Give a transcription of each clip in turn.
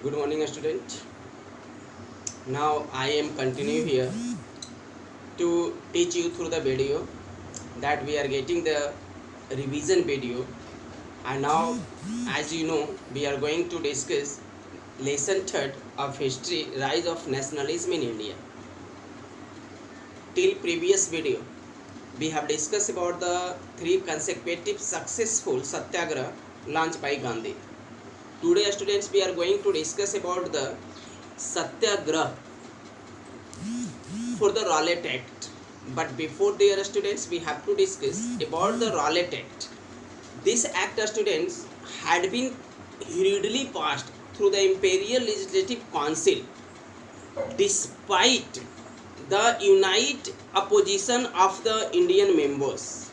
Good morning, student. Now I am continue here to teach you through the video that we are getting the revision video, and now, as you know, we are going to discuss lesson third of history, rise of nationalism in India. Till previous video, we have discussed about the three consecutive successful satyagraha launched by Gandhi. Today, students, we are going to discuss about the satyagraha for the Rowlatt Act. But before, dear students, we have to discuss about the Rowlatt Act. This act, students, had been hurriedly passed through the Imperial Legislative Council despite the united opposition of the Indian members.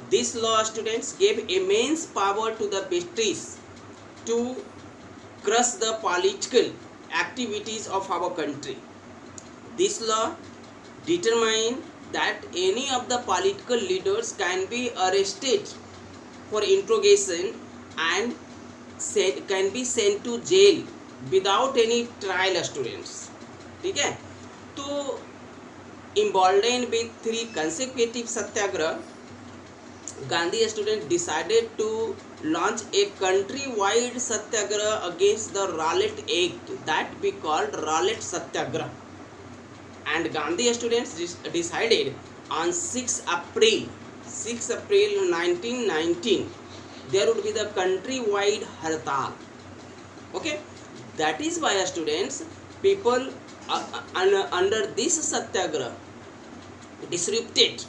This law, students, gave immense power to the British to crush the political activities of our country. This law determined that any of the political leaders can be arrested for interrogation and can be sent to jail without any trial, students. ठीक है, तो emboldened with three consecutive satyagraha, Gandhi student decided to launch a country-wide satyagraha against the Rowlatt Act that we called Rowlatt Satyagraha. And Gandhi students decided on 6 April 1919 there would be the country-wide hartal. Okay, that is why students, people under this satyagraha disrupted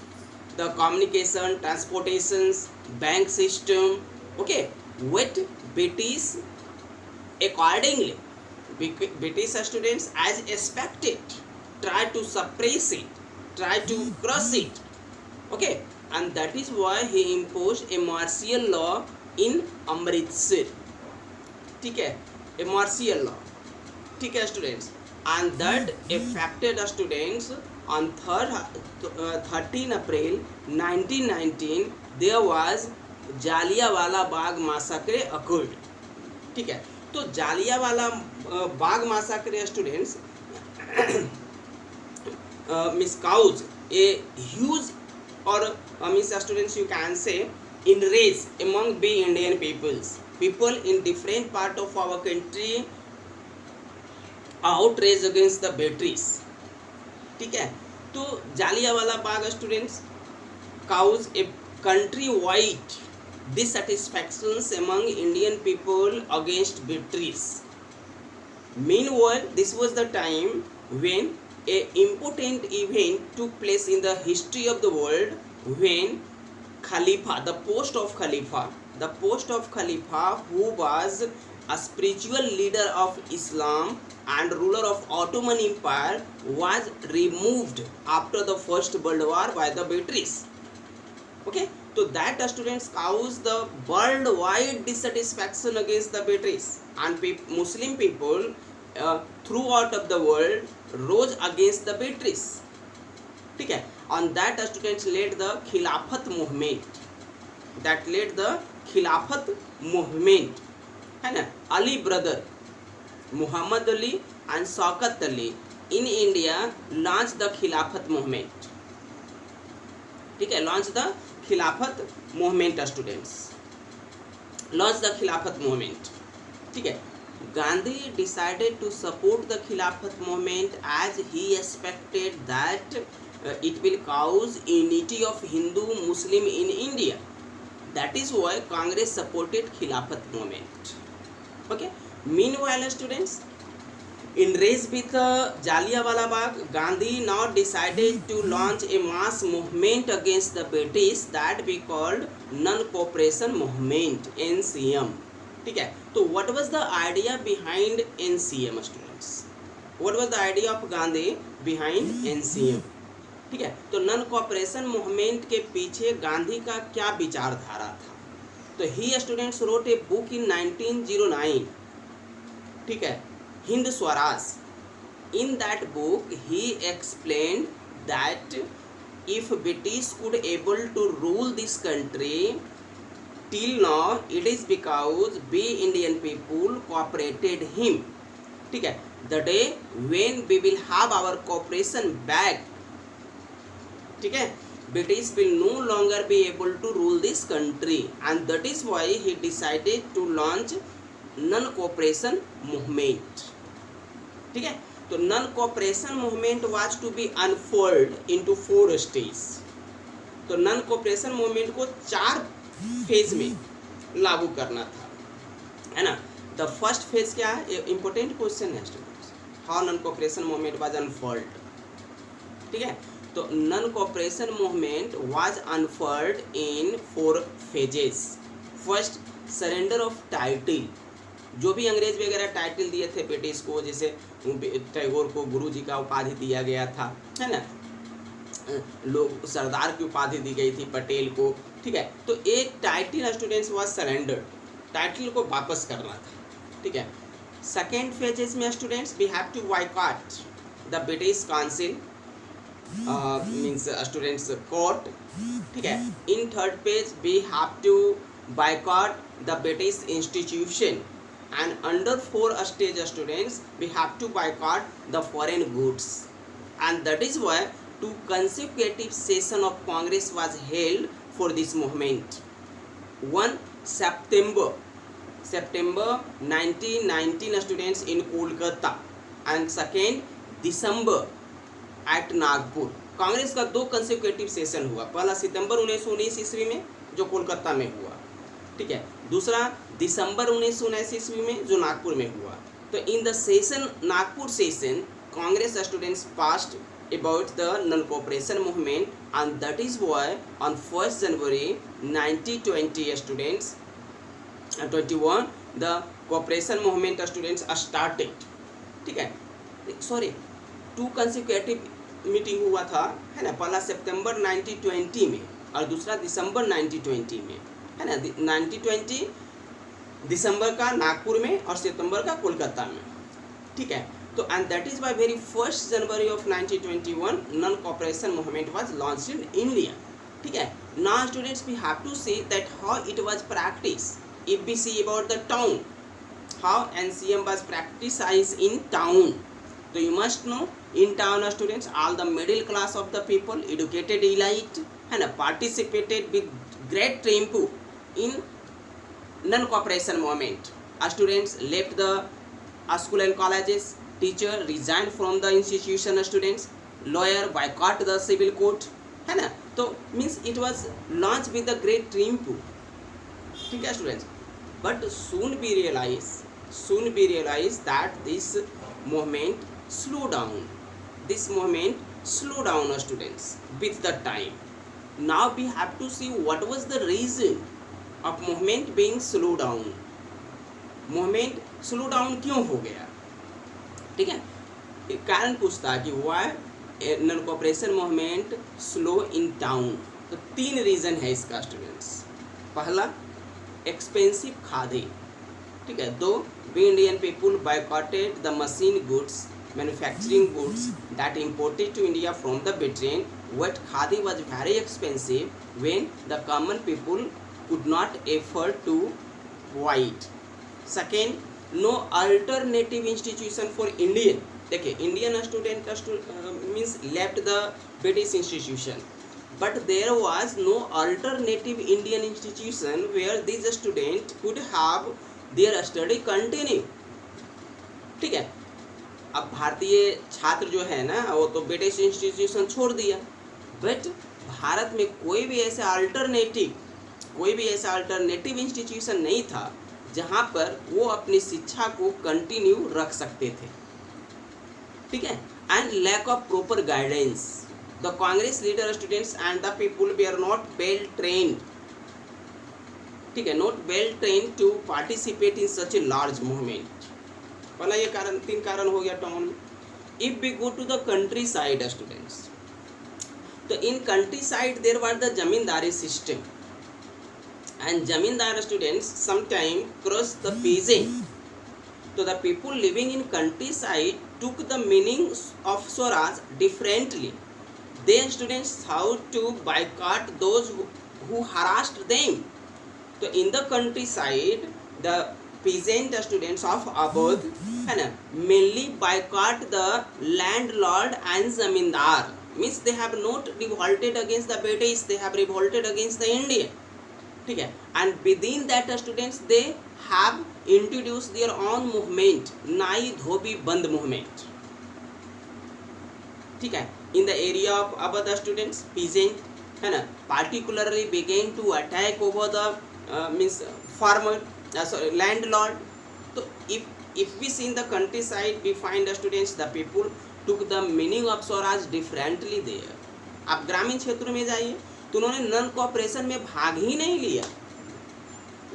the communication, transportations, bank system, okay, with British. Accordingly, British students, as expected, try to suppress it, try to crush it, okay, and that is why he imposed a martial law in Amritsar. ठीक है, a martial law. ठीक है students, and that affected students on 13 April 1919 there was Jallianwala Bagh massacre occurred. ठीक है, तो Jallianwala Bagh massacre students miscaused a huge, or means students, you can say, enrage among the Indian peoples. People in different part of our country outrage against the British. ठीक है, तो Jallianwala Bagh students cause a country-wide dissatisfactions among Indian people against British. Meanwhile, this was the time when a important event took place in the history of the world, when Khalifa, the post of Khalifa, who was a spiritual leader of Islam and ruler of Ottoman Empire, was removed after the First World War by the British. Okay, so that students caused the worldwide dissatisfaction against the British, and Muslim people throughout of the world rose against the British. ठीक है, on that students led the Khilafat movement, है ना, Ali brother Muhammad Ali and Shaukat Ali in India launched the Khilafat movement. ठीक है, launched the Khilafat movement students, launched the Khilafat movement. ठीक है, Gandhi decided to support the Khilafat movement as he expected that it will cause unity of Hindu Muslim in India. That is why Congress supported Khilafat movement. Okay. Meanwhile, students, enraged with Jallianwala Bagh, Gandhi now decided to launch a mass movement against the British that we called Non-Cooperation Movement, NCM. ठीक है, तो what was the idea behind NCM students? What was the idea of Gandhi behind NCM? ठीक है, तो non cooperation movement के पीछे गांधी का क्या विचारधारा था? तो he students wrote a book in 1909, ठीक है, Hind Swaraj. In that book he explained that if British could able to rule this country, till now it is because we Indian people cooperated him. ठीक है, the day when we will have our cooperation back, ठीक है, British will no longer be able to rule this country, and that is why he decided to launch non-cooperation movement. ठीक है, तो non cooperation movement was to be unfold into 4 stage. तो non cooperation movement को 4 phase में लागू करना था, है ना। द फर्स्ट फेज क्या है, इंपॉर्टेंट क्वेश्चन है students, how non cooperation movement was unfold. ठीक है, तो non cooperation movement was unfold in 4 phases. First, surrender of title, जो भी अंग्रेज वगैरह टाइटल दिए थे ब्रिटिश को, जैसे टैगोर को गुरुजी का उपाधि दिया गया था, है ना, लोग सरदार की उपाधि दी गई थी पटेल को। ठीक है, तो एक title students was surrendered, title को वापस करना था। ठीक है, सेकेंड फेजेस में students we have to boycott the British council, means students court. ठीक है, in third phase we have to boycott the British institution, and under 4 stage students we have to boycott the foreign goods, and that is why 2 consecutive session of Congress was held for this movement. 1 September 1919 students in Kolkata, and 2nd December at Nagpur. Congress का 2 consecutive session हुआ, पहला सितंबर 1919 ईस्वी में जो कोलकाता में हुआ, ठीक है, दूसरा दिसंबर 1979 ईस्वी में जो नागपुर में हुआ। तो in the session, Nagpur session, Congress students passed about the non cooperation movement, and that is why on 1 January 1920 students 21 the cooperation movement students started. ठीक है, सॉरी 2 कंसेक्यूटिव मीटिंग हुआ था, है ना, पहला सितंबर 1920 में और दूसरा दिसंबर 1920 में, है ना। 1920 दिसंबर का नागपुर में और सितंबर का कोलकाता में। ठीक है, तो and that is by very 1 January of 1921 non cooperation movement was launched in India. ठीक है, now students we have to see that how it was practice. If we see about the town, how NCM was practicised in town, तो you must know in town students all the middle class of the people, educated elite, है ना, participated with great triumph in non-cooperation movement. Students left the school and colleges, teacher resigned from the institution, students, lawyer boycott the civil court, है ना। तो means it was launched with the great triumph. ठीक है students, but soon we realize that this movement slow down. This movement slow down students with the time. Now we have to see what was the reason of movement being slow down. movement slow down क्यों हो गया? ठीक है, एक कारण पूछता है कि why non cooperation movement slow in town. तो 3 रीज़न है इसका स्टूडेंट्स। पहला, एक्सपेंसिव खादी। ठीक है, 2 we Indian people boycotted the machine goods, manufacturing goods that imported to India from the Britain, what khadi was very expensive when the common people could not afford to buy it. Second, no alternative institution for Indian. देखिए, Indian student means left the British institution, but there was no alternative Indian institution where these students could have their study continue. ठीक है, अब भारतीय छात्र जो है ना वो तो ब्रिटिश इंस्टीट्यूशन छोड़ दिया, बट भारत में कोई भी ऐसा अल्टरनेटिव इंस्टीट्यूशन नहीं था जहाँ पर वो अपनी शिक्षा को कंटिन्यू रख सकते थे। ठीक है, and lack of proper guidance, the Congress leader students and the people we are not well trained. ठीक है, not well trained to participate in such a large movement. पहला ये कारण, 3 कारण हो गया टाउन में। If we go to the country side students, तो in country side there were the zamindari system, and zamindar students sometime cross the peasant. तो the people living in country side took the meaning of swaraj differently. They students how to boycott those who harassed them. तो in the country side the peasant students of Abodh है ना mainly boycott the landlord and zamindar, means they have not revolted against the British, they have revolted against the India, ठीक है. and within that students they have introduced their own movement, नाई धोबी बंद movement, ठीक है. in the area of Abodh students peasant है ना particularly began to attack over the means farmer sorry landlord. So if we see in the countryside we find the students the people took the meaning of Swaraj differently there. आप ग्रामीण क्षेत्र में जाइए तो उन्होंने none corporation में भाग ही नहीं लिया.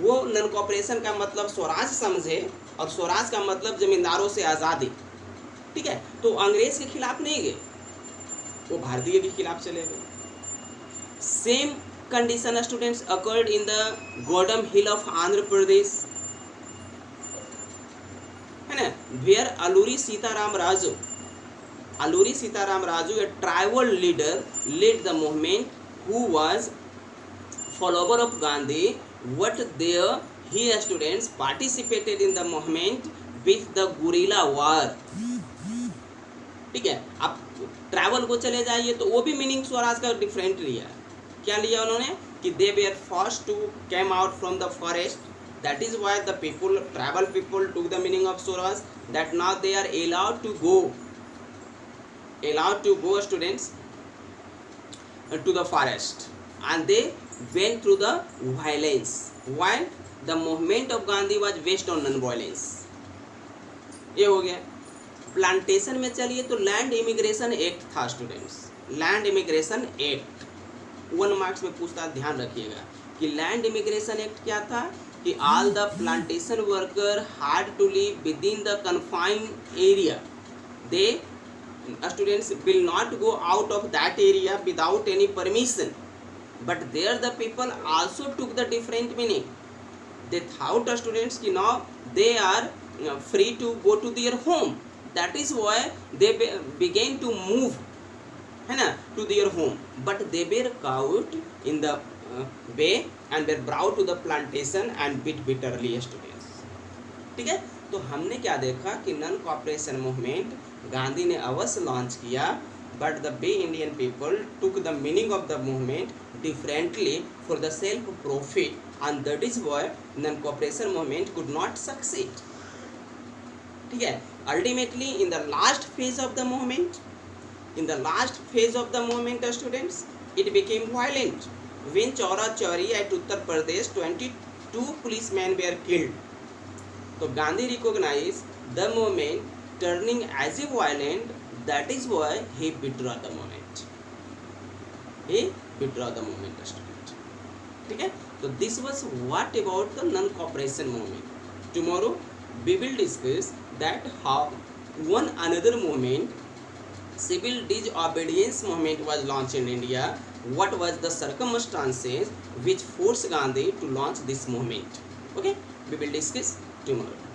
वो नन कॉपरेशन का मतलब स्वराज समझे और स्वराज का मतलब जमींदारों से आज़ादी, ठीक है. तो अंग्रेज के खिलाफ नहीं गए, वो भारतीय के खिलाफ चले गए. Same condition students occurred in the Godam Hill of Andhra Pradesh, है ना, where Alluri Sitaram Raju, a tribal leader, led the movement, who was follower of Gandhi. What there he students participated in the movement with the guerrilla war, ठीक है. आप travel को चले जाइए तो वो भी मीनिंग स्वराज का डिफरेंट लिया. क्या लिया उन्होंने कि they were forced to came out from the forest, that is why the people tribal people took the meaning of Swaraj, that now they are allowed to go students to the forest, and they went through the violence while the movement of Gandhi was based on non-violence. ये हो गया. Plantation में चलिए तो land immigration act था students. Land immigration act 1 marks में पूछता है, ध्यान रखिएगा कि लैंड इमिग्रेशन एक्ट क्या था कि all the plantation worker had to live with in the confined area. They students will not go out of that area without any permission, but there the people also took the different meaning. They thought students कि now they are free to go to their home, that is why they began to move, है ना, to their home, but they were caught in the way and were brought to the plantation and bit bitterly students, ठीक है. तो हमने क्या देखा कि none cooperation movement Gandhi ने अवश्य लॉन्च किया, but the bay Indian people took the meaning of the movement differently for the self profit, and that is why non cooperation movement could not succeed, ठीक है. Ultimately in the last phase of the movement, in the last phase of the movement students, it became violent when Chaura Chauri at Uttar Pradesh 22 policemen were killed. So Gandhi recognized the movement turning as a violent, that is why he withdrew the movement. Student, ठीक है. तो this was what about the non-cooperation movement. Tomorrow we will discuss that how one another movement, civil disobedience movement, was launched in India. What was the circumstances which forced Gandhi to launch this movement? Okay, we will discuss tomorrow.